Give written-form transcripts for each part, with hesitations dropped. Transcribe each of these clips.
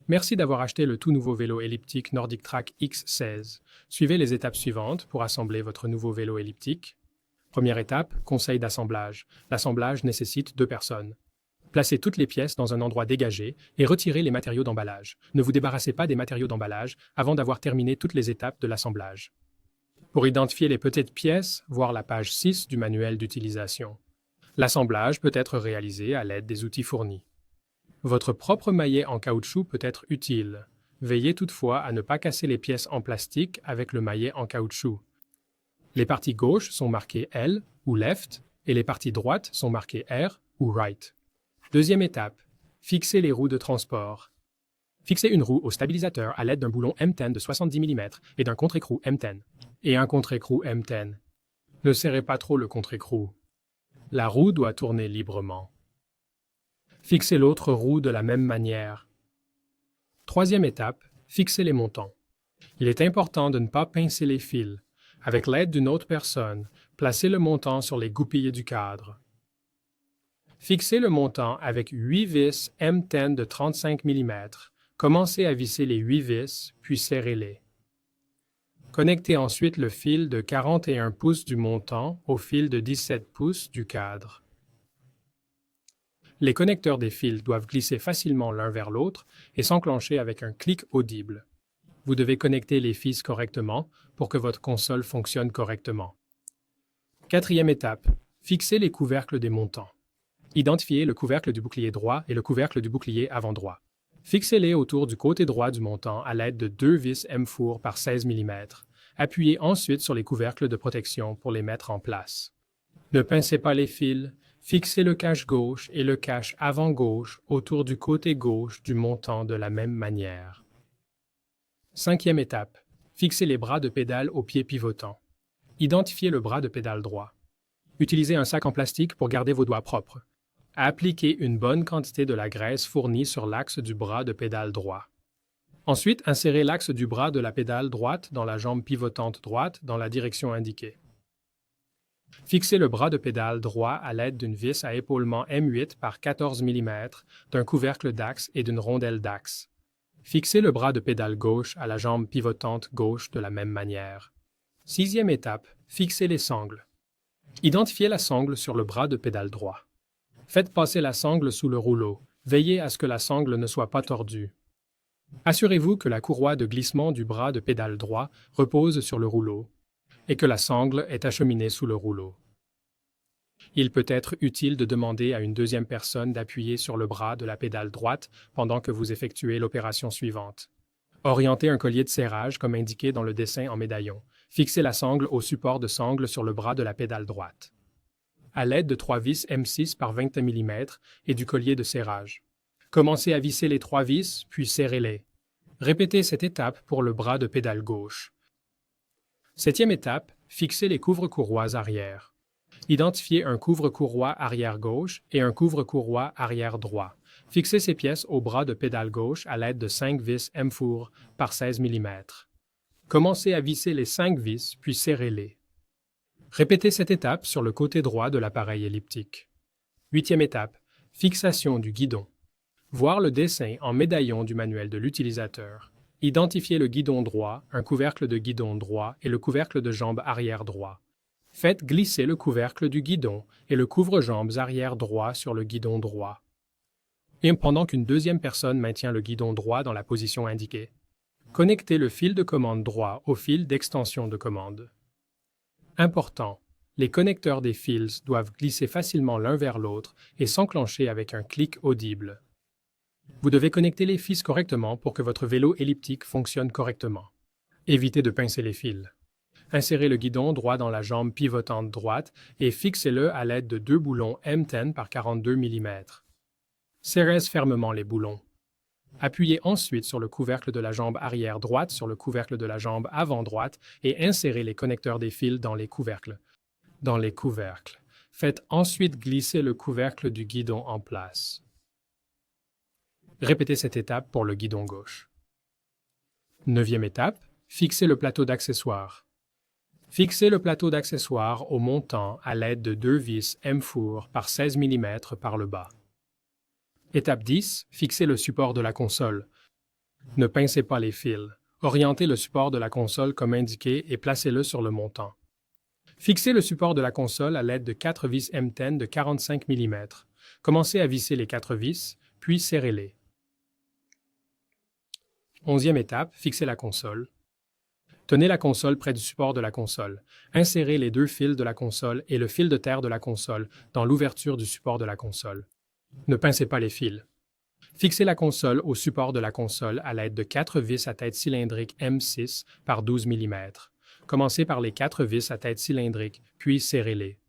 Merci d'avoir acheté le tout nouveau vélo elliptique Nordic Track X16. Suivez les étapes suivantes pour assembler votre nouveau vélo elliptique. Première étape, conseil d'assemblage. L'assemblage nécessite 2 personnes. Placez toutes les pièces dans un endroit dégagé et retirez les matériaux d'emballage. Ne vous débarrassez pas des matériaux d'emballage avant d'avoir terminé toutes les étapes de l'assemblage. Pour identifier les petites pièces, voir la page 6 du manuel d'utilisation. L'assemblage peut être réalisé à l'aide des outils fournis. Votre propre maillet en caoutchouc peut être utile. Veillez toutefois à ne pas casser les pièces en plastique avec le maillet en caoutchouc. Les parties gauches sont marquées L ou Left et les parties droites sont marquées R ou Right. Deuxième étape, fixer les roues de transport. Fixez une roue au stabilisateur à l'aide d'un boulon M10 de 70 mm et d'un contre-écrou M10. Et un contre-écrou M10. Ne serrez pas trop le contre-écrou. La roue doit tourner librement. Fixez l'autre roue de la même manière. Troisième étape, fixez les montants. Il est important de ne pas pincer les fils. Avec l'aide d'une autre personne, placez le montant sur les goupilles du cadre. Fixez le montant avec 8 vis M10 de 35 mm. Commencez à visser les 8 vis, puis serrez-les. Connectez ensuite le fil de 41 pouces du montant au fil de 17 pouces du cadre. Les connecteurs des fils doivent glisser facilement l'un vers l'autre et s'enclencher avec un clic audible. Vous devez connecter les fils correctement pour que votre console fonctionne correctement. Quatrième étape, fixez les couvercles des montants. Identifiez le couvercle du bouclier droit et le couvercle du bouclier avant droit. Fixez-les autour du côté droit du montant à l'aide de 2 vis M-Four par 16 mm. Appuyez ensuite sur les couvercles de protection pour les mettre en place. Ne pincez pas les fils. Fixez le cache gauche et le cache avant gauche autour du côté gauche du montant de la même manière. Cinquième étape, fixez les bras de pédale aux pieds pivotants. Identifiez le bras de pédale droit. Utilisez un sac en plastique pour garder vos doigts propres. Appliquez une bonne quantité de la graisse fournie sur l'axe du bras de pédale droit. Ensuite, insérez l'axe du bras de la pédale droite dans la jambe pivotante droite dans la direction indiquée. Fixez le bras de pédale droit à l'aide d'une vis à épaulement M8 par 14 mm, d'un couvercle d'axe et d'une rondelle d'axe. Fixez le bras de pédale gauche à la jambe pivotante gauche de la même manière. Sixième étape, fixez les sangles. Identifiez la sangle sur le bras de pédale droit. Faites passer la sangle sous le rouleau. Veillez à ce que la sangle ne soit pas tordue. Assurez-vous que la courroie de glissement du bras de pédale droit repose sur le rouleau et que la sangle est acheminée sous le rouleau. Il peut être utile de demander à une deuxième personne d'appuyer sur le bras de la pédale droite pendant que vous effectuez l'opération suivante. Orientez un collier de serrage comme indiqué dans le dessin en médaillon. Fixez la sangle au support de sangle sur le bras de la pédale droite. À l'aide de 3 vis M6 par 20 mm et du collier de serrage. Commencez à visser les 3 vis, puis serrez-les. Répétez cette étape pour le bras de pédale gauche. Septième étape, fixez les couvre-courroies arrière. Identifiez un couvre-courroie arrière gauche et un couvre-courroie arrière droit. Fixez ces pièces au bras de pédale gauche à l'aide de 5 vis M-Four par 16 mm. Commencez à visser les 5 vis, puis serrez-les. Répétez cette étape sur le côté droit de l'appareil elliptique. Huitième étape, fixation du guidon. Voir le dessin en médaillon du manuel de l'utilisateur. Identifiez le guidon droit, un couvercle de guidon droit et le couvercle de jambe arrière droit. Faites glisser le couvercle du guidon et le couvre-jambes arrière droit sur le guidon droit. Et pendant qu'une deuxième personne maintient le guidon droit dans la position indiquée. Connectez le fil de commande droit au fil d'extension de commande. Important, les connecteurs des fils doivent glisser facilement l'un vers l'autre et s'enclencher avec un clic audible. Vous devez connecter les fils correctement pour que votre vélo elliptique fonctionne correctement. Évitez de pincer les fils. Insérez le guidon droit dans la jambe pivotante droite et fixez-le à l'aide de 2 boulons M10 par 42 mm. Serrez fermement les boulons. Appuyez ensuite sur le couvercle de la jambe arrière droite sur le couvercle de la jambe avant droite et insérez les connecteurs des fils dans les couvercles. Faites ensuite glisser le couvercle du guidon en place. Répétez cette étape pour le guidon gauche. Neuvième étape, fixez le plateau d'accessoires. Fixez le plateau d'accessoires au montant à l'aide de 2 vis M-Four par 16 mm par le bas. Étape 10, fixez le support de la console. Ne pincez pas les fils. Orientez le support de la console comme indiqué et placez-le sur le montant. Fixez le support de la console à l'aide de 4 vis M10 de 45 mm. Commencez à visser les 4 vis, puis serrez-les. 11e étape, fixez la console. Tenez la console près du support de la console. Insérez les 2 fils de la console et le fil de terre de la console dans l'ouverture du support de la console. Ne pincez pas les fils. Fixez la console au support de la console à l'aide de 4 vis à tête cylindrique M6 par 12 mm. Commencez par les 4 vis à tête cylindrique, puis serrez-les.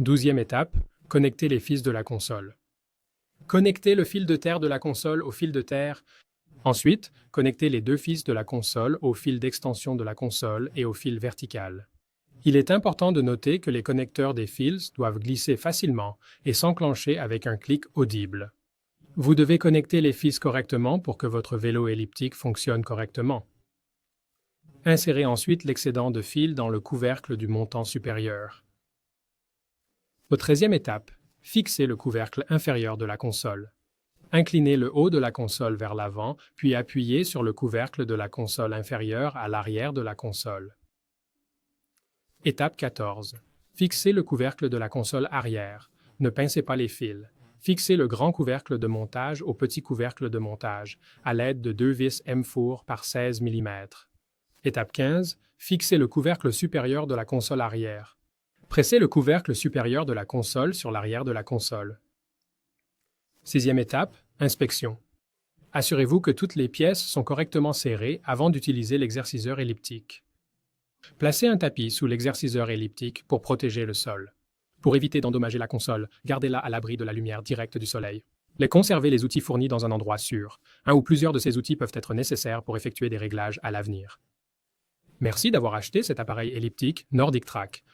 12e étape, connectez les fils de la console. Connectez le fil de terre de la console au fil de terre. Ensuite, connectez les 2 fils de la console au fil d'extension de la console et au fil vertical. Il est important de noter que les connecteurs des fils doivent glisser facilement et s'enclencher avec un clic audible. Vous devez connecter les fils correctement pour que votre vélo elliptique fonctionne correctement. Insérez ensuite l'excédent de fil dans le couvercle du montant supérieur. Au 13e étape, fixez le couvercle inférieur de la console. Inclinez le haut de la console vers l'avant, puis appuyez sur le couvercle de la console inférieure à l'arrière de la console. Étape 14. Fixez le couvercle de la console arrière. Ne pincez pas les fils. Fixez le grand couvercle de montage au petit couvercle de montage à l'aide de 2 vis M-four par 16 mm. Étape 15. Fixez le couvercle supérieur de la console arrière. Pressez le couvercle supérieur de la console sur l'arrière de la console. 6e étape. Inspection. Assurez-vous que toutes les pièces sont correctement serrées avant d'utiliser l'exerciceur elliptique. Placez un tapis sous l'exerciceur elliptique pour protéger le sol. Pour éviter d'endommager la console, gardez-la à l'abri de la lumière directe du soleil. Conservez les outils fournis dans un endroit sûr. Un ou plusieurs de ces outils peuvent être nécessaires pour effectuer des réglages à l'avenir. Merci d'avoir acheté cet appareil elliptique Nordic Track.